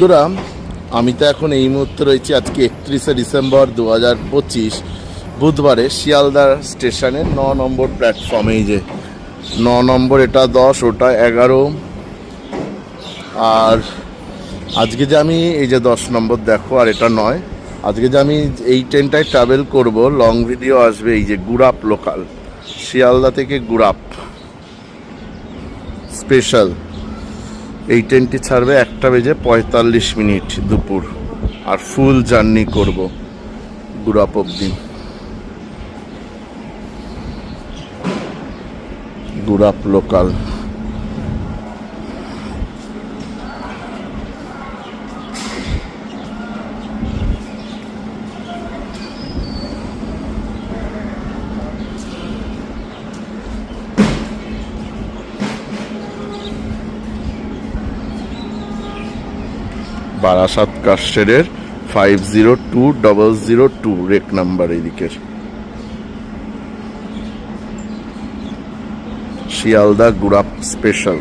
বন্ধুরা, আমি তো এখন এই মুহূর্তে রয়েছি আজকে 31শে ডিসেম্বর 2025 বুধবারে শিয়ালদা স্টেশনে 9 নম্বর প্ল্যাটফর্মে। এই যে 9 নম্বর, এটা 10, ওটা 11। আর আজকে যে আমি এই যে 10 নম্বর দেখো, আর এটা 9। আজকে যে আমি এই ট্রেনটায় ট্রাভেল করব, লং ভিডিও আসবে। এই যে গুড়াপ লোকাল, শিয়ালদা থেকে গুড়াপ স্পেশাল। এই ট্রেনটি ছাড়বে 1:45 দুপুর, আর ফুল জার্নি করব গুড়াপ অব্দি। Gurap local. Barasat কাস্টেডের 502002 rake number. এদিকের শিয়ালদা গুড়াপ স্পেশাল।